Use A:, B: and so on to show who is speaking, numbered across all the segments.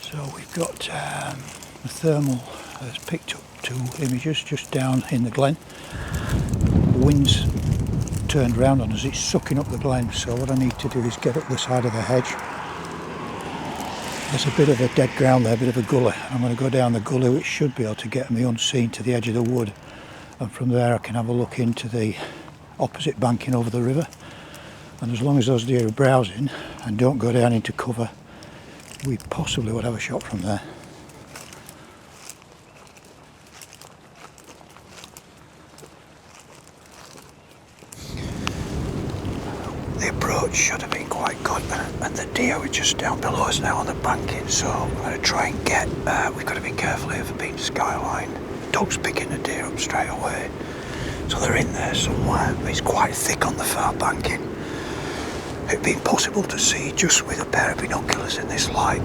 A: So we've got the thermal has picked up 2 images just down in the glen. The wind's turned round on us, it's sucking up the glen, so what I need to do is get up the side of the hedge. There's a bit of a dead ground there, a bit of a gully. I'm going to go down the gully, which should be able to get me unseen to the edge of the wood, and from there I can have a look into the opposite banking over the river. And as long as those deer are browsing and don't go down into cover, we possibly would have a shot from there. The approach should have been quite good, and the deer were just down below us now on the banking, so I'm going to try and get, we've got to be careful here for being skyline. The dog's picking the deer up straight away, so they're in there somewhere. It's quite thick on the far banking. It'd be impossible to see just with a pair of binoculars in this light.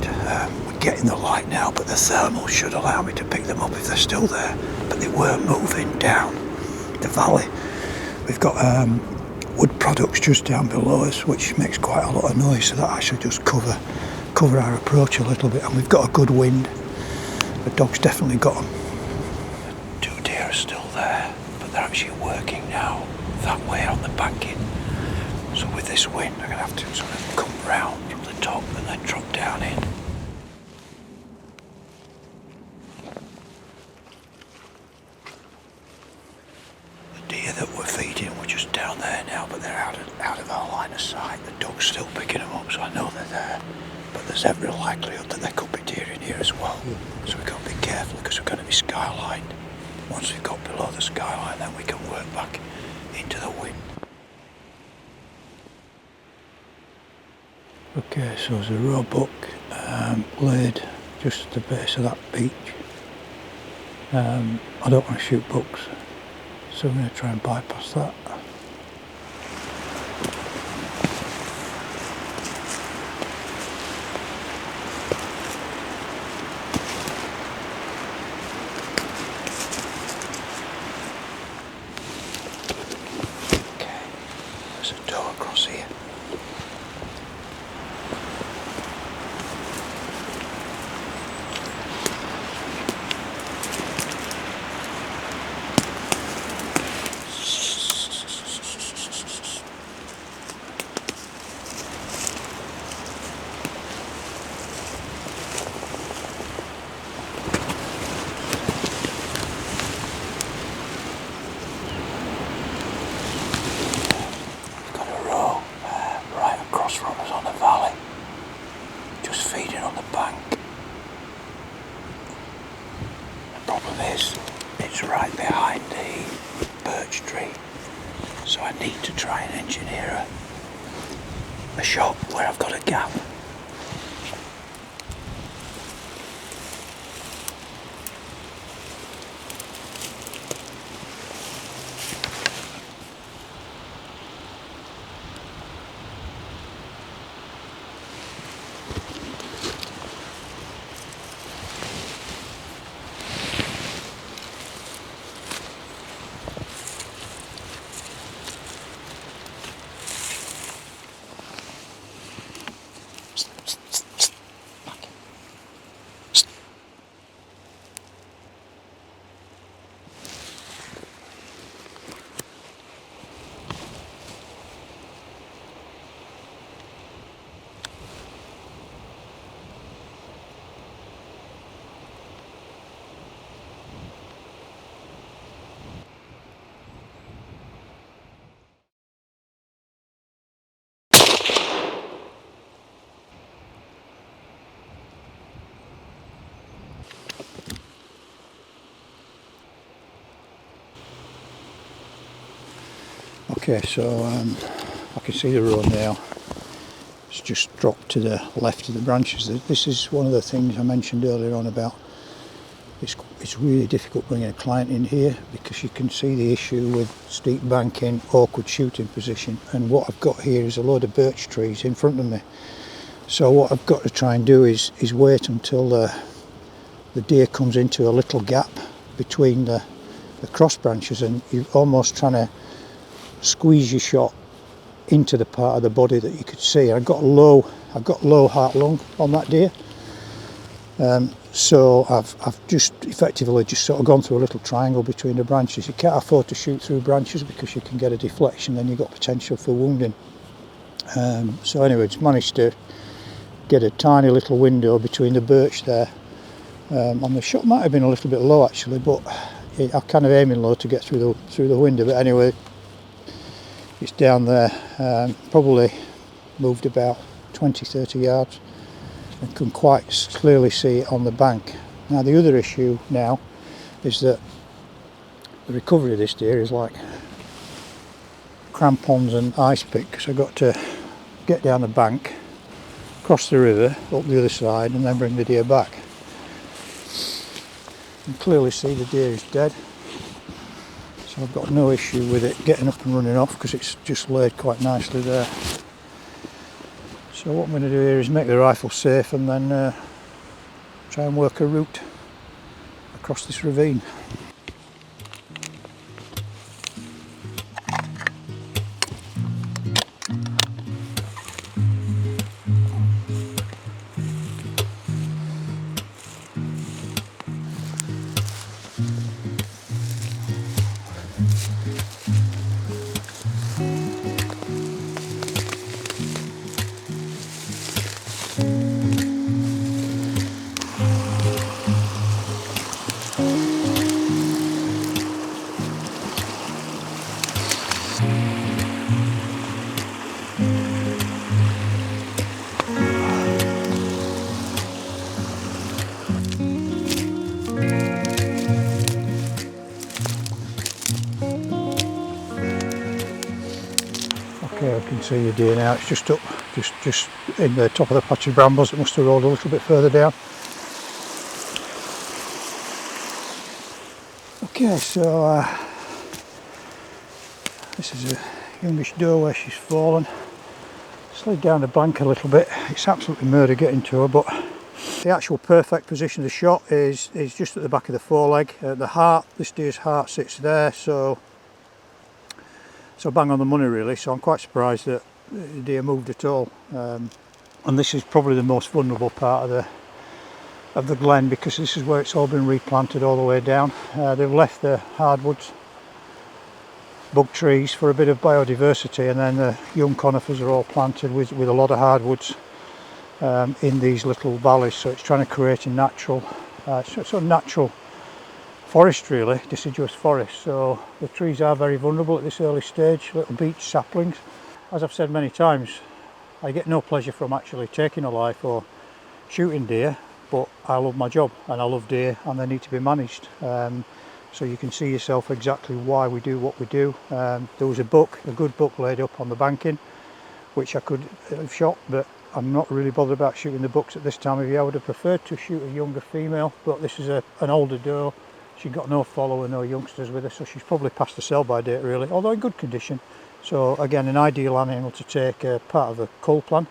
A: We're getting the light now, but the thermal should allow me to pick them up if they're still there. But they were moving down the valley. We've got wood products just down below us, which makes quite a lot of noise, so that actually just cover our approach a little bit. And we've got a good wind. The dog's definitely got them. The 2 deer are still there, but they're actually working now that way on the banking. So with this wind, I'm going to have to sort of come round from the top and then drop down in. The deer that we're feeding were just down there now, but they're out of our line of sight. The dog's still picking them up, so I know they're there. But there's every likelihood that there could be deer in here as well. So we've got to be careful because we're going to be skylined. Once we've got below the skyline, then we can work back into the wind. Okay, so there's a roebuck laid just at the base of that beach. I don't want to shoot bucks, so I'm going to try and bypass that. Okay, there's a door across here. It's right behind the birch tree, so I need to try and engineer a shot where I've got a gap. Okay, so I can see the road now. It's just dropped to the left of the branches. This is one of the things I mentioned earlier on about it's really difficult bringing a client in here because you can see the issue with steep banking, awkward shooting position, and what I've got here is a load of birch trees in front of me. So what I've got to try and do is wait until the deer comes into a little gap between the cross branches, and you're almost trying to squeeze your shot into the part of the body that you could see. I've got low heart lung on that deer, So I've just effectively just sort of gone through a little triangle between the branches. You can't afford to shoot through branches because you can get a deflection, then you've got potential for wounding. So anyway, just managed to get a tiny little window between the birch there. And the shot might have been a little bit low actually, but I'm kind of aiming low to get through the window. But anyway, it's down there. Probably moved about 20-30 yards. I can quite clearly see it on the bank. Now the other issue now is that the recovery of this deer is like crampons and ice picks. I've got to get down the bank, cross the river, up the other side, and then bring the deer back. You can clearly see the deer is dead, so I've got no issue with it getting up and running off because it's just laid quite nicely there. So what I'm going to do here is make the rifle safe and then try and work a route across this ravine. Okay, I can see the deer now. It's just up, just in the top of the patch of brambles. It must have rolled a little bit further down. Okay, so this is a youngish doe where she's fallen. Slid down the bank a little bit. It's absolutely murder getting to her, but the actual perfect position of the shot is just at the back of the foreleg. The heart, this deer's heart sits there, so bang on the money really. So I'm quite surprised that the deer moved at all. And this is probably the most vulnerable part of the glen because this is where it's all been replanted all the way down. They've left the hardwoods, bug trees for a bit of biodiversity, and then the young conifers are all planted with a lot of hardwoods in these little valleys. So it's trying to create a natural, sort of natural forest really, deciduous forest. So the trees are very vulnerable at this early stage, little beech saplings. As I've said many times, I get no pleasure from actually taking a life or shooting deer, but I love my job and I love deer and they need to be managed. So you can see yourself exactly why we do what we do. There was a good buck laid up on the banking, which I could have shot, but I'm not really bothered about shooting the bucks at this time of year. I would have preferred to shoot a younger female, but this is an older doe. She's got no follower, no youngsters with her, so she's probably past the sell-by date really, although in good condition. So again, an ideal animal to take part of the cull plan.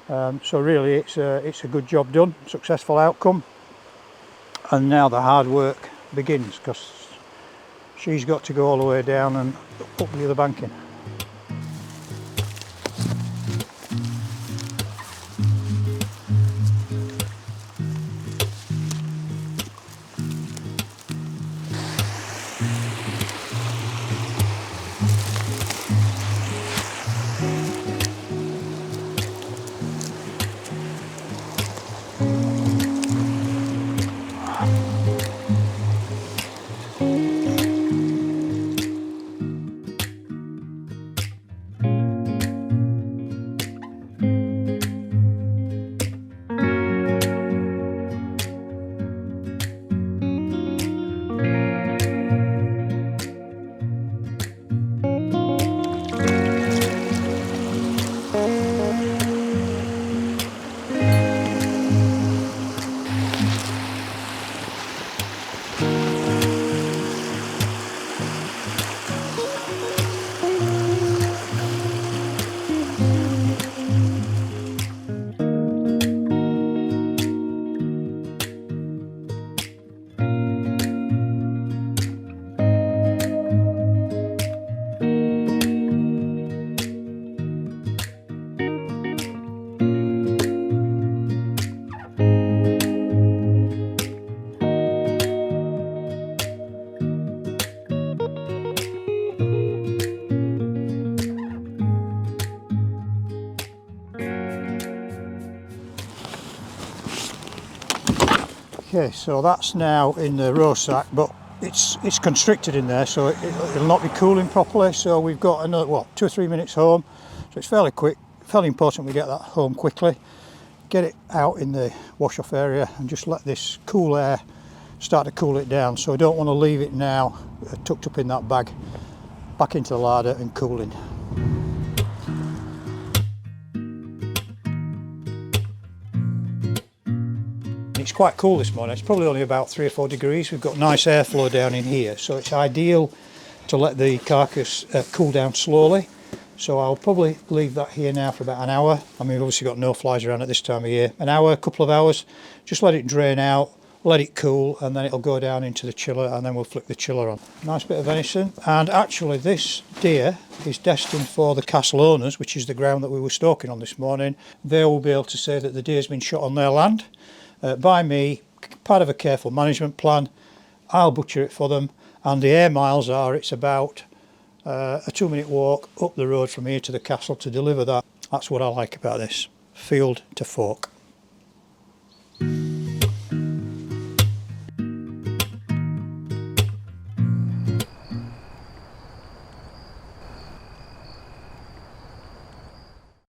A: So really it's a good job done, successful outcome. And now the hard work begins because she's got to go all the way down and up the other banking. Okay, so that's now in the row sack, but it's constricted in there, so it'll not be cooling properly. So we've got another, what, 2 or 3 minutes home. So it's fairly quick, fairly important we get that home quickly. Get it out in the wash off area and just let this cool air start to cool it down. So we don't want to leave it now tucked up in that bag, back into the larder and cooling. It's quite cool this morning. It's probably only about 3 or 4 degrees. We've got nice airflow down in here, so it's ideal to let the carcass cool down slowly. So I'll probably leave that here now for about an hour. I mean, we've obviously got no flies around at this time of year. An hour, a couple of hours, just let it drain out, let it cool, and then it'll go down into the chiller, and then we'll flick the chiller on. Nice bit of venison. And actually this deer is destined for the castle owners, which is the ground that we were stalking on this morning. They will be able to say that the deer's been shot on their land by me, part of a careful management plan. I'll butcher it for them, and the air miles are, it's about a 2-minute walk up the road from here to the castle to deliver that. That's what I like about this, field to fork.